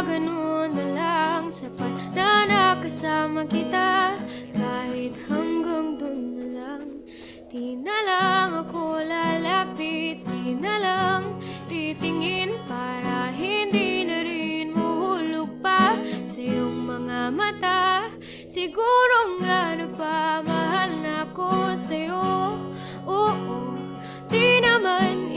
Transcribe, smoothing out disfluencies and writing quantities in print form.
ganun na lang, sapat na nakasama kita. Kahit hanggang dun na lang, di na lang ako lalapit, di na lang titingin para hindi na rin mahulog pa sa iyong mga mata. Siguro nga nagpamahal na ako sa'yo, oo, di naman